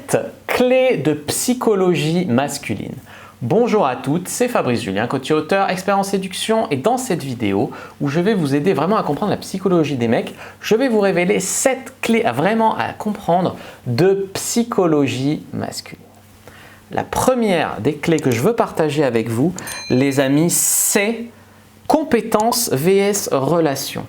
7 clés de psychologie masculine. Bonjour à toutes, c'est Fabrice Julien, coach et auteur, expert en séduction, et dans cette vidéo où je vais vous aider vraiment à comprendre la psychologie des mecs, je vais vous révéler 7 clés à comprendre de psychologie masculine. La première des clés que je veux partager avec vous, les amis, c'est compétence vs relation.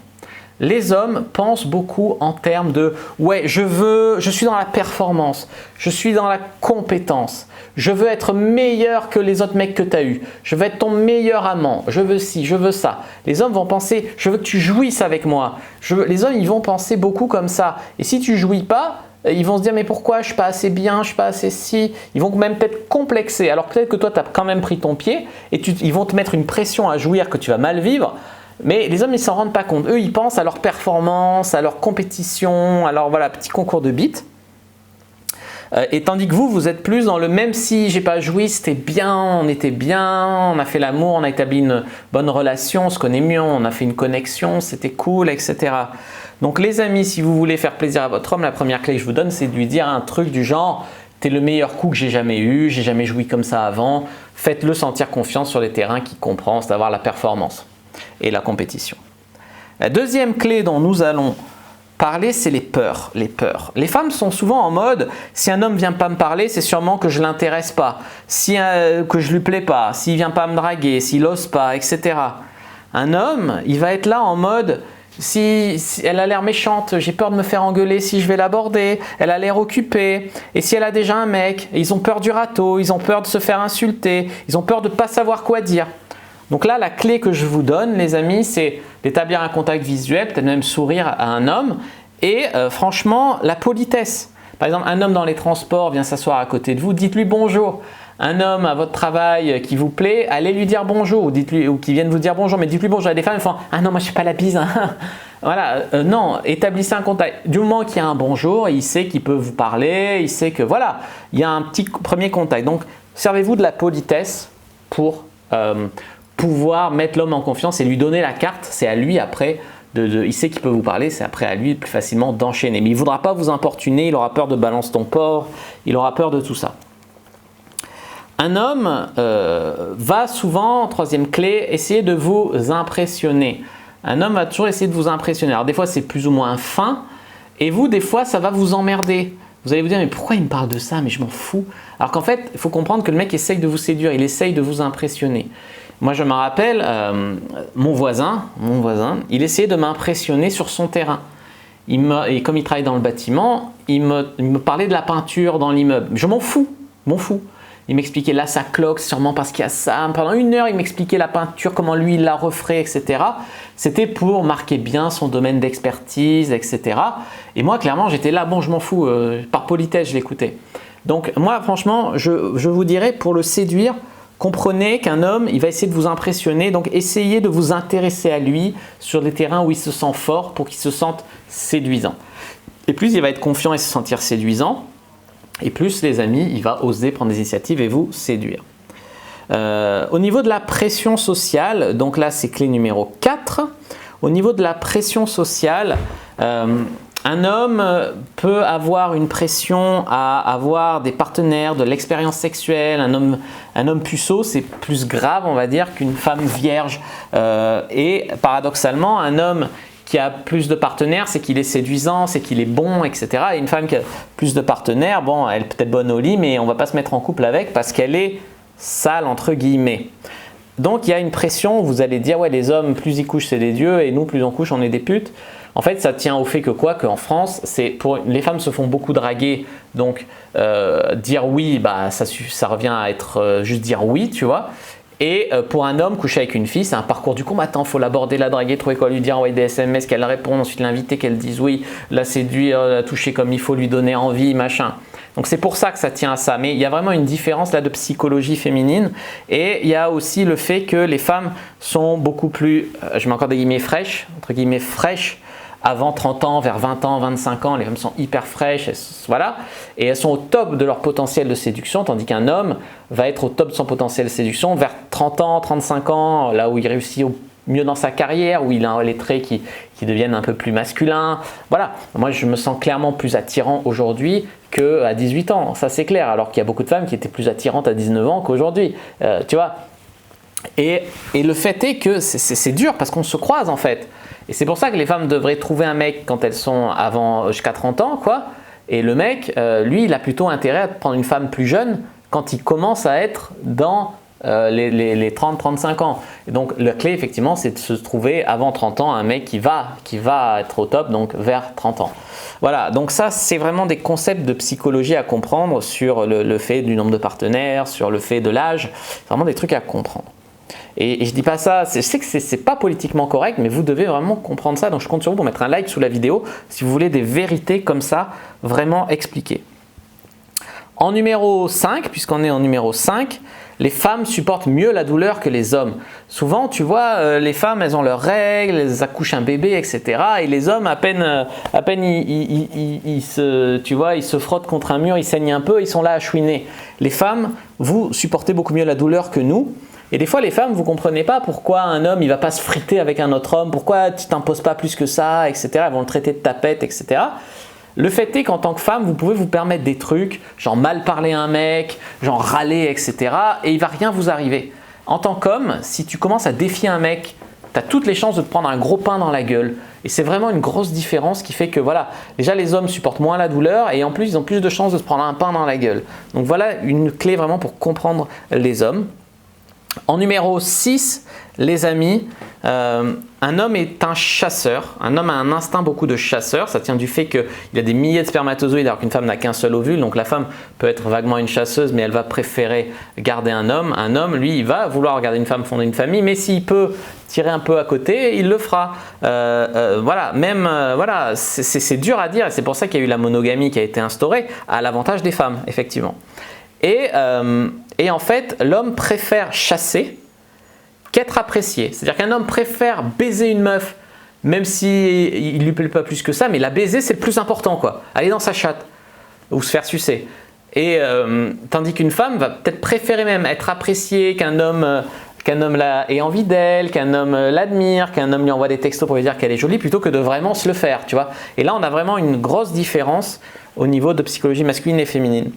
Les hommes pensent beaucoup en termes de « ouais, je suis dans la performance, je suis dans la compétence, je veux être meilleur que les autres mecs que tu as eu, je veux être ton meilleur amant, je veux ci, je veux ça ». Les hommes vont penser « je veux que tu jouisses avec moi ». Les hommes, ils vont penser beaucoup comme ça. Et si tu ne jouis pas, ils vont se dire « mais pourquoi je ne suis pas assez bien, je ne suis pas assez ci ». Ils vont même peut-être complexer. Alors peut-être que toi, tu as quand même pris ton pied et ils vont te mettre une pression à jouir que tu vas mal vivre. Mais les hommes, ils ne s'en rendent pas compte. Eux, ils pensent à leur performance, à leur compétition, à leur petit concours de beat. Et tandis que vous êtes plus dans le même si j'ai pas joui, c'était bien, on était bien, on a fait l'amour, on a établi une bonne relation, on se connaît mieux, on a fait une connexion, c'était cool, etc. Donc les amis, si vous voulez faire plaisir à votre homme, la première clé que je vous donne, c'est de lui dire un truc du genre « t'es le meilleur coup que j'ai jamais eu, j'ai jamais joui comme ça avant ». Faites-le sentir confiance sur les terrains qu'il comprend, c'est d'avoir la performance et la compétition. La deuxième clé dont nous allons parler, c'est les peurs. Les peurs. Les femmes sont souvent en mode « si un homme ne vient pas me parler, c'est sûrement que je ne l'intéresse pas, que je ne lui plais pas, s'il ne vient pas me draguer, s'il n'ose pas, etc. » Un homme, il va être là en mode « si elle a l'air méchante, j'ai peur de me faire engueuler si je vais l'aborder, elle a l'air occupée, et si elle a déjà un mec, ils ont peur du râteau, ils ont peur de se faire insulter, ils ont peur de ne pas savoir quoi dire. » Donc là, la clé que je vous donne, les amis, c'est d'établir un contact visuel, peut-être même sourire à un homme, et franchement, la politesse. Par exemple, un homme dans les transports vient s'asseoir à côté de vous, dites-lui bonjour. Un homme à votre travail qui vous plaît, allez lui dire bonjour, ou qui vienne vous dire bonjour, mais dites-lui bonjour. Il y a des femmes qui font « ah non, moi je ne fais pas la bise hein. ». Voilà, non, établissez un contact. Du moment qu'il y a un bonjour, il sait qu'il peut vous parler, il sait que voilà, il y a un petit premier contact. Donc, servez-vous de la politesse pour pouvoir mettre l'homme en confiance et lui donner la carte. C'est à lui après, il sait qu'il peut vous parler, c'est après à lui plus facilement d'enchaîner. Mais il ne voudra pas vous importuner, il aura peur de balance ton porc, il aura peur de tout ça. Un homme va souvent, troisième clé, essayer de vous impressionner. Un homme va toujours essayer de vous impressionner. Alors des fois c'est plus ou moins fin et vous des fois ça va vous emmerder. Vous allez vous dire mais pourquoi il me parle de ça, mais je m'en fous. Alors qu'en fait il faut comprendre que le mec essaye de vous séduire, il essaye de vous impressionner. Moi je me rappelle mon voisin, il essayait de m'impressionner sur son terrain. Et comme il travaille dans le bâtiment, il me parlait de la peinture dans l'immeuble. Je m'en fous, Il m'expliquait là ça cloque, sûrement parce qu'il y a ça. Pendant 1 heure, il m'expliquait la peinture, comment lui il la referait, etc. C'était pour marquer bien son domaine d'expertise, etc. Et moi, clairement, j'étais là, bon, je m'en fous, par politesse, je l'écoutais. Donc, moi, franchement, je vous dirais, pour le séduire, comprenez qu'un homme, il va essayer de vous impressionner. Donc, essayez de vous intéresser à lui sur les terrains où il se sent fort pour qu'il se sente séduisant. Et plus il va être confiant et se sentir séduisant, et plus, les amis, il va oser prendre des initiatives et vous séduire. Au niveau de la pression sociale, donc là, c'est clé numéro 4. Au niveau de la pression sociale, un homme peut avoir une pression à avoir des partenaires, de l'expérience sexuelle. Un homme puceau, c'est plus grave, on va dire, qu'une femme vierge. Et paradoxalement, un homme qui a plus de partenaires, c'est qu'il est séduisant, c'est qu'il est bon, etc. Et une femme qui a plus de partenaires, bon, elle est peut-être bonne au lit, mais on ne va pas se mettre en couple avec parce qu'elle est sale, entre guillemets. Donc, il y a une pression où vous allez dire, ouais, les hommes, plus ils couchent, c'est des dieux, et nous, plus on couche, on est des putes. En fait, ça tient au fait que quoi, qu'en France, les femmes se font beaucoup draguer, donc dire oui, bah, ça revient à être juste dire oui, tu vois. Et pour un homme, coucher avec une fille, c'est un parcours du combattant. Il faut l'aborder, la draguer, trouver quoi lui dire, envoyer des SMS, qu'elle réponde, ensuite l'inviter, qu'elle dise oui, la séduire, la toucher comme il faut, lui donner envie, machin. Donc c'est pour ça que ça tient à ça. Mais il y a vraiment une différence là de psychologie féminine. Et il y a aussi le fait que les femmes sont beaucoup plus, je mets encore des guillemets fraîches, entre guillemets fraîches, avant 30 ans, vers 20 ans, 25 ans, les femmes sont hyper fraîches, voilà, et elles sont au top de leur potentiel de séduction, tandis qu'un homme va être au top de son potentiel de séduction vers 30 ans, 35 ans, là où il réussit mieux dans sa carrière, où il a les traits qui deviennent un peu plus masculins. Voilà, moi je me sens clairement plus attirant aujourd'hui qu'à 18 ans, ça c'est clair, alors qu'il y a beaucoup de femmes qui étaient plus attirantes à 19 ans qu'aujourd'hui, tu vois. Et le fait est que c'est dur parce qu'on se croise en fait. Et c'est pour ça que les femmes devraient trouver un mec quand elles sont jusqu'à 30 ans, quoi. Et le mec, lui, il a plutôt intérêt à prendre une femme plus jeune quand il commence à être dans les 30-35 ans. Et donc la clé effectivement, c'est de se trouver avant 30 ans un mec qui va être au top, donc vers 30 ans. Voilà, donc ça c'est vraiment des concepts de psychologie à comprendre sur le fait du nombre de partenaires, sur le fait de l'âge, vraiment des trucs à comprendre. Et je dis pas ça, je sais que c'est pas politiquement correct, mais vous devez vraiment comprendre ça. Donc je compte sur vous pour mettre un like sous la vidéo si vous voulez des vérités comme ça, vraiment expliquées. En numéro 5, puisqu'on est en numéro 5, les femmes supportent mieux la douleur que les hommes. Souvent, tu vois, les femmes, elles ont leurs règles, elles accouchent un bébé, etc. Et les hommes, à peine ils se frottent contre un mur, ils saignent un peu, ils sont là à chouiner. Les femmes, vous supportez beaucoup mieux la douleur que nous. Et des fois, les femmes, vous ne comprenez pas pourquoi un homme il va pas se friter avec un autre homme, pourquoi tu t'imposes pas plus que ça, etc. Elles vont le traiter de tapette, etc. Le fait est qu'en tant que femme, vous pouvez vous permettre des trucs, genre mal parler à un mec, genre râler, etc. Et il va rien vous arriver. En tant qu'homme, si tu commences à défier un mec, tu as toutes les chances de te prendre un gros pain dans la gueule. Et c'est vraiment une grosse différence qui fait que voilà, déjà les hommes supportent moins la douleur et en plus ils ont plus de chances de se prendre un pain dans la gueule. Donc voilà une clé vraiment pour comprendre les hommes. En numéro 6, les amis, un homme est un chasseur. Un homme a un instinct beaucoup de chasseur. Ça tient du fait qu'il a des milliers de spermatozoïdes alors qu'une femme n'a qu'un seul ovule. Donc la femme peut être vaguement une chasseuse, mais elle va préférer garder un homme. Un homme, lui, il va vouloir garder une femme, fonder une famille, mais s'il peut tirer un peu à côté, il le fera. Voilà, voilà, c'est dur à dire et c'est pour ça qu'il y a eu la monogamie qui a été instaurée à l'avantage des femmes, effectivement. Et en fait, l'homme préfère chasser qu'être apprécié. C'est-à-dire qu'un homme préfère baiser une meuf, même si il lui plaît pas plus que ça, mais la baiser, c'est le plus important, quoi. Aller dans sa chatte ou se faire sucer. Et tandis qu'une femme va peut-être préférer même être appréciée, qu'un homme ait envie d'elle, qu'un homme l'admire, qu'un homme lui envoie des textos pour lui dire qu'elle est jolie, plutôt que de vraiment se le faire, tu vois. Et là, on a vraiment une grosse différence au niveau de psychologie masculine et féminine.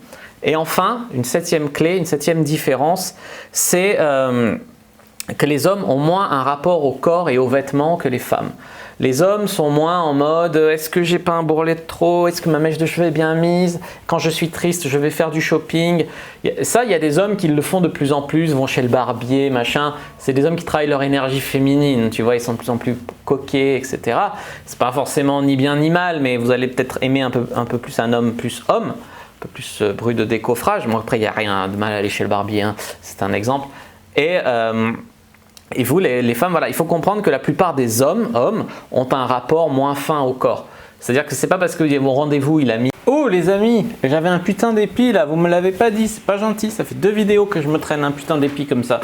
Et enfin, une septième clé, une septième différence, c'est que les hommes ont moins un rapport au corps et aux vêtements que les femmes. Les hommes sont moins en mode « est-ce que j'ai pas un bourrelet de trop? Est-ce que ma mèche de cheveux est bien mise? Quand je suis triste, je vais faire du shopping. » Ça, il y a des hommes qui le font de plus en plus, vont chez le barbier, machin. C'est des hommes qui travaillent leur énergie féminine, tu vois, ils sont de plus en plus coquets, etc. C'est pas forcément ni bien ni mal, mais vous allez peut-être aimer un peu plus un homme plus homme. Un peu plus bruit de décoffrage. Moi, après, il n'y a rien de mal à aller chez le barbier, hein. C'est un exemple. Et vous, les femmes, voilà, il faut comprendre que la plupart des hommes ont un rapport moins fin au corps. C'est-à-dire que c'est pas parce que mon rendez-vous, il a mis... Oh les amis, j'avais un putain d'épi là, vous me l'avez pas dit, c'est pas gentil, ça fait 2 vidéos que je me traîne un putain d'épi comme ça.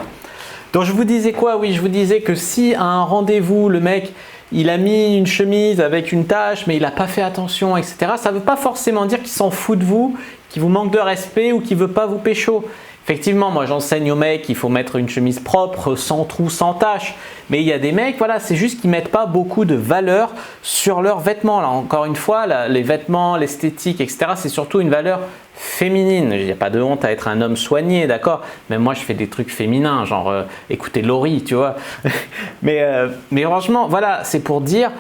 Donc je vous disais quoi? Oui, je vous disais que si à un rendez-vous, le mec... il a mis une chemise avec une tache, mais il n'a pas fait attention, etc. Ça ne veut pas forcément dire qu'il s'en fout de vous, qu'il vous manque de respect ou qu'il ne veut pas vous pécho. Effectivement, moi j'enseigne aux mecs qu'il faut mettre une chemise propre, sans trou, sans tache. Mais il y a des mecs, voilà, c'est juste qu'ils ne mettent pas beaucoup de valeur sur leurs vêtements. Là, encore une fois, là, les vêtements, l'esthétique, etc., c'est surtout une valeur féminine. Il n'y a pas de honte à être un homme soigné, d'accord? Même moi, je fais des trucs féminins, genre écoutez Laurie, tu vois. mais franchement, voilà, c'est pour dire,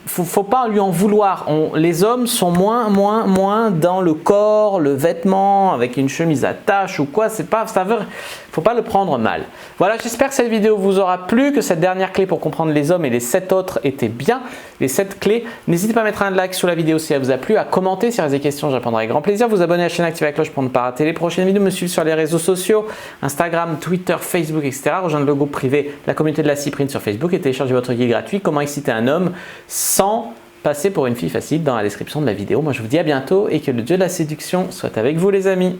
faut pas lui en vouloir. Les hommes sont moins dans le corps, le vêtement, avec une chemise à taches ou quoi. Faut pas le prendre mal. Voilà, j'espère que cette vidéo vous aura plu, que cette dernière clé pour comprendre les hommes et les 7 autres étaient bien. Les 7 clés. N'hésitez pas à mettre un like sous la vidéo si elle vous a plu, à commenter si vous avez des questions, je répondrai avec grand plaisir. Vous abonner à la chaîne, activer la cloche pour ne pas rater les prochaines vidéos. Me suivre sur les réseaux sociaux, Instagram, Twitter, Facebook, etc. Rejoindre le groupe privé, la communauté de la Cyprine sur Facebook et télécharger votre guide gratuit. Comment exciter un homme sans passer pour une fille facile dans la description de la vidéo. Moi, je vous dis à bientôt et que le dieu de la séduction soit avec vous, les amis.